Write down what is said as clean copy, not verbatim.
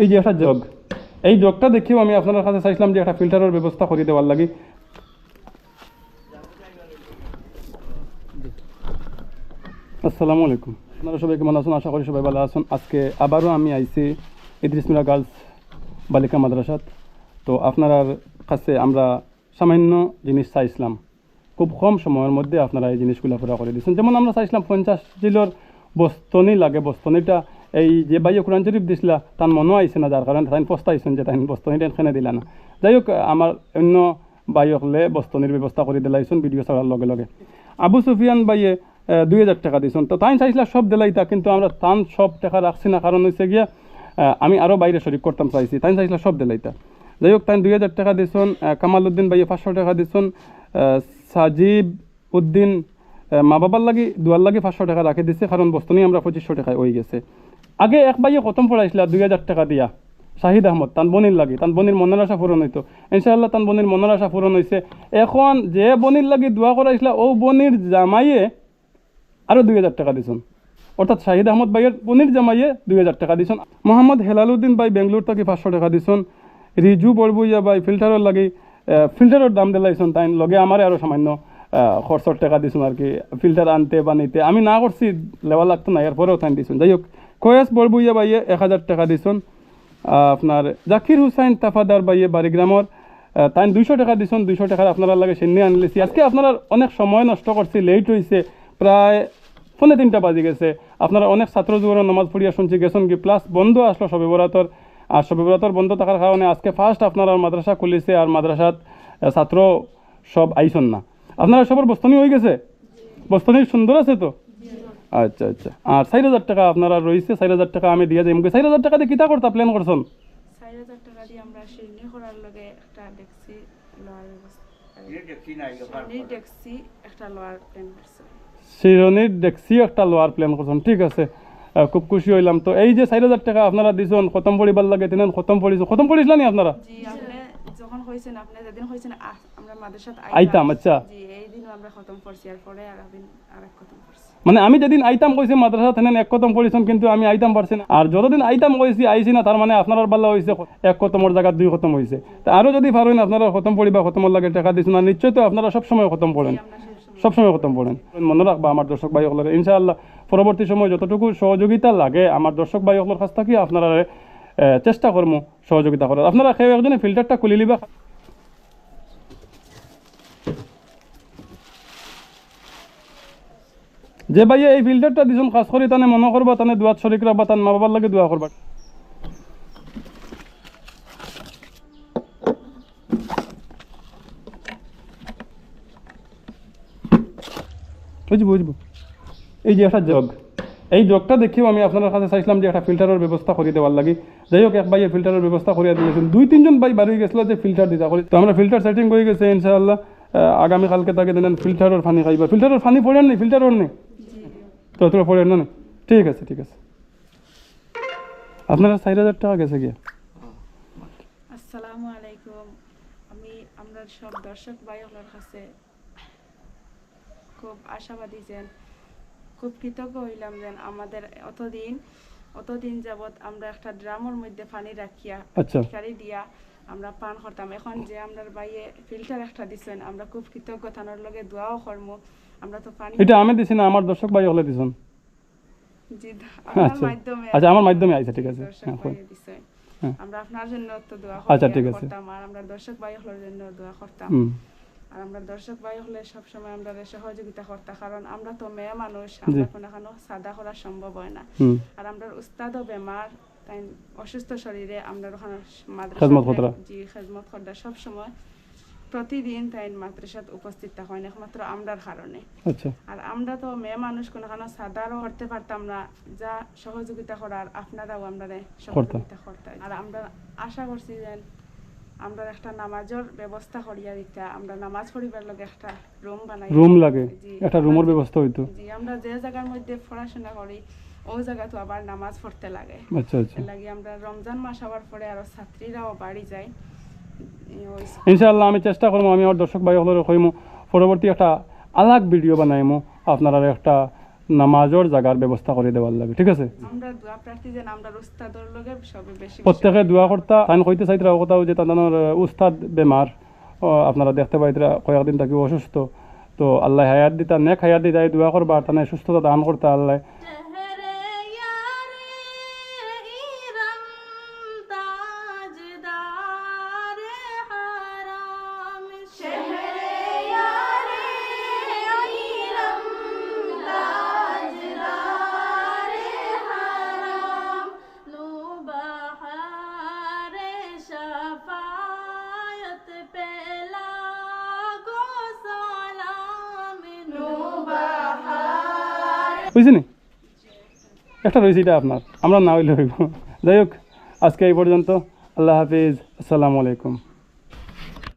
এই যে একটা জগ, এই জগটা দেখিও আমি আপনার কাছে চাইছিলাম যে একটা ফিল্টারের ব্যবস্থা করে দেওয়ার লাগি। আসসালামু আলাইকুম, আপনারা সবাই কেমন আছেন? আশা করি সবাই ভালো আছেন। আজকে আবারও আমি আইছি ইদ্রিস মিরা গার্লস বালিকা মাদ্রাসাত। তো আপনার কাছে আমরা সামান্য জিনিস চাইছিলাম, খুব কম সময়ের মধ্যে আপনারা এই জিনিসগুলো পুরা করে দিচ্ছেন। যেমন আমরা চাইছিলাম 50 জিলোর বস্তনি লাগে, বস্তনিটা এই যে বাইয়ে কোরআন শরীফ দিছিলা তার মনও আইসে না, যার কারণে তাই পস্তাইছেন যে তাই বস্তনিটা এখানে দিলা না। যাই হোক, আমার অন্য বাই হলে বস্তনির ব্যবস্থা করে দিলাইছেন ভিডিও ছাড়ার লগে লগে। আবু সুফিয়ান বাইয়ে 2000 টাকা দিয়েছেন। তো তাই চাইছিলা সব দিলাইতা, কিন্তু আমরা তান সব টাকা রাখছি না, কারণ হচ্ছে গিয়া আমি আরও বাইরে শরিক করতাম চাইছি, তাই চাইছিলা সব দিলাইতা। যাই হোক, তাই 2000 টাকা দিয়েছেন। কামাল উদ্দিন বাইয়ে 500 টাকা দিয়েছেন। সাজিব উদ্দিন মা বাবার লাগি দুয়ার লাগি 500 টাকা রাখে দিছে, কারণ বস্তনি আমরা 2500 টাকায় হয়ে গেছে। আগে এক বাইয়ে খতম পড়াইছিল 2000 টাকা দিয়া, শাহিদ আহমদ, তান বনির লাগি, তান বনির মনের আশা পূরণ হইতো। ইনশাআল্লাহ তান বনির মনের আশা পূরণ হয়েছে। এখন যে বনির লাগি দোয়া করাইছিল ও বনির জামাইয়ে আরও 2000 টাকা দিছেন, অর্থাৎ শাহিদ আহমদ ভাইয়ের বনির জামাইয়ে 2000 টাকা দিছেন। মোহাম্মদ হেলালুদ্দিন ভাই বেঙ্গলোর থেকে 500 টাকা দিছেন। রিজু বড়বুইয়া ভাই ফিল্টারের লাগি ফিল্টারের দাম দিলাইছেন, তাই লগে আমারে আরও সামান্য খরচর টাকা দিছেন আর কি, ফিল্টার আনতে বানাইতে। আমি না করছি, লেওয়া লাগতো না, এরপরেও তাই দিছেন। যাই হোক, কয়াস বড়বুইয়া ভাইয়ে 1000 টাকা দিছেন। আপনার জাকির হুসাইন তাফাদার ভাইয়ে বাড়িগ্রামর তাই 200 টাকা দিছেন। 200 টাকার আপনারা লাগে সেনে আনলেছি। আজকে আপনারা অনেক সময় নষ্ট করছি, লেট হয়েছে, প্রায় 2:45 বাজে গেছে। আপনারা অনেক ছাত্র যুবরা নামাজ পড়িয়া শুনছি গেছেন কি, প্লাস বন্ধ আসলো শবে বরাতর। আর শবে বরাতর বন্ধ থাকার কারণে আজকে ফার্স্ট আপনারা মাদ্রাসা খুলিছে, আর মাদ্রাসাত ছাত্র সব আইসন না। আপনারা সবার বস্তনি হয়ে গেছে? বস্তনি সুন্দর আছে তো? আচ্ছা আচ্ছা। আর 4000 টাকা আপনারা রয়েছে, 4000 টাকা আমি দিয়ে যাই। 4000 টাকা দিয়ে কিতা করতে প্ল্যান করছেন? 4000 টাকা দিয়ে আমরা শিরনি করার লগে একটা দেখছি লোয়ার ব্যবস্থা, দেখছি একটা লোয়ার প্ল্যান করছে। শিরনির দেখছি একটা লোয়ার প্ল্যান করছেন, ঠিক আছে, খুব খুশি হইলাম। তো এই যে 4000 টাকা আপনারা দিছেন খতম পড়িবার লাগে, তিন খতম পড়িছেন, খতম পড়িছিলেন নি আপনারা? জি, আপনি যখন হইছেন, আপনি যেদিন হইছেন আমরা মাদ্রাসাত আইতাম। আচ্ছা, জি, এই দিনও আমরা খতম করছি, আর পরে আরেক খতম করছি। মানে আমি যেদিন আইতাম কইছি মাদ্রাসা থেন এক খতম পড়িছেন, কিন্তু আমি আইতাম পারছি না। আর যতদিন আইতাম কইছি আইছি না, তার মানে আপনার বাল্লা হয়েছে এক খতমের জায়গা 2 খতম হয়েছে। তা আরও যদি পারেন আপনারা খতম পড়িবা, খতমের লাগে টাকা দিচ্ছেন। আর নিশ্চয় তো আপনারা সবসময় খতম পড়েন, সবসময় খতম পড়েন। মনে রাখবা আমার দর্শক ভাই হলের, ইনশাআল্লাহ পরবর্তী সময় যতটুকু সহযোগিতা লাগে আমার দর্শক ভাই হলের কাছ থেকে আপনারা চেষ্টা করবো সহযোগিতা করার। আপনারা কেউ একজনে ফিল্টারটা খুলে নিবা। যে ভাইয়া এই ফিল্টারটা দিছেন, খাস করে তানে মনে করবা, তানে দোয়াত শরিক রাখবা, তার মা বাবার লাগে দোয়া করবা। বুঝবো বুঝবো। এই যে একটা জগ, এই জগটা দেখিও আমি আপনার কাছে চাইছিলাম যে একটা ফিল্টারের ব্যবস্থা করে দেওয়ার লাগে। যাই হোক, এক ভাইয়ে ফিল্টারের ব্যবস্থা করে দিয়েছেন। 2-3 জন ভাই বাড়ি গেছিল যে ফিল্টার দিতে করি। তো আমরা ফিল্টার সেটিং হয়ে গেছে ইনশাআল্লাহ। আগামীকালকে তাকে দেন ফিল্টারের পানি খাইবা। ফিল্টারের পানি পড়েন নি? ফিল্টারের নেই তো তোরা পড়েন না? ঠিক আছে ঠিক আছে। আপনারা 4000 টাকা গেছে গিয়া। আসসালামু আলাইকুম। আমরা সব দর্শক ভাইয়ের কাছে খুব আশাবাদী যেন, খুব কৃতজ্ঞ হইলাম যেন আমাদের অতদিন যাবৎ আমরা একটা ড্রামের মধ্যে পানি রাখিয়া গাড়ি দিয়া আমরা পান করতাম। এখন যে আমরা বাইয়ে ফিল্টার একটা দিছেন, আমরা খুব কৃতজ্ঞ, থানার লগে দোয়াও করবো। আমরা তো পানি, এটা আমি দিছি না, আমার দর্শক ভাই হলে দিছেন। জি, আমার মাধ্যমে। আচ্ছা, আমার মাধ্যমে আইছে, ঠিক আছে। আমরা আপনার জন্য তো দোয়া করতাম, আর আমরা দর্শক ভাই হলের জন্য দোয়া করতাম। আর আমরা দর্শক ভাই হলে সবসময় আমরা সহযোগিতা করতাম, কারণ আমরা তো মেয়ে মানুষ, আমরা কোনো সাদা করা সম্ভব হয় না। আর আমরা উস্তাদও বেমার, তাই অসুস্থ শরীরে আমরা ওখানে খেদমত করতাম সবসময়, প্রতিদিন তাই মাদ্রাসাত উপস্থিত থাকেন একমাত্র আমরার কারণে। আর আমরা তো মেয়ে মানুষ, কোনো সাদারও করতে পারতাম না, যা সহযোগিতা করার আপনারাও আমরা সহযোগিতা করতাম। আর আমরা আশা করছি যে আমরা একটা নামাজের ব্যবস্থা করিয়া দিতা, আমরা নামাজ পড়িবার লগে একটা রুম লাগে, একটা রুমের ব্যবস্থা হইতো। জি, আমরা যে জায়গার মধ্যে পড়াশোনা করি ওই জায়গা তো আবার নামাজ পড়তে লাগে। আচ্ছা আচ্ছা। লাগি আমরা রমজান মাস হওয়ার পরে আরো ছাত্রীরাও বাড়ি যায়। ইনশাআল্লাহ আমি চেষ্টা করবো, আমি আমার দর্শক ভাই হলের কইমু পরবর্তী একটা আলাগ ভিডিও বানাইমু, আপনারা একটা নামাজের জায়গার ব্যবস্থা করে দেওয়ার লাগে, ঠিক আছে? আমরা দোয়া প্রার্থী যেন আমরা উস্তাদর লগে সবে বেশি প্রত্যেকে দোয়া করতা তাই কইতে চাইতরা কথাও যে তাদের উস্তাদ বেমার, আপনারা দেখতে পাইতরা কয়েকদিন থাকি অসুস্থ, তো আল্লাহ হায়াত দিতা, নেক হায়াত দিতা, এই দোয়া করবা তানে সুস্থতা দান করতা আল্লাহ। বুঝছি নি একটা রয়েছে এটা আপনার, আমরা না হইলে হইব। যাই হোক, আজকে এই পর্যন্ত। আল্লাহ হাফিজ, আসসালামু আলাইকুম।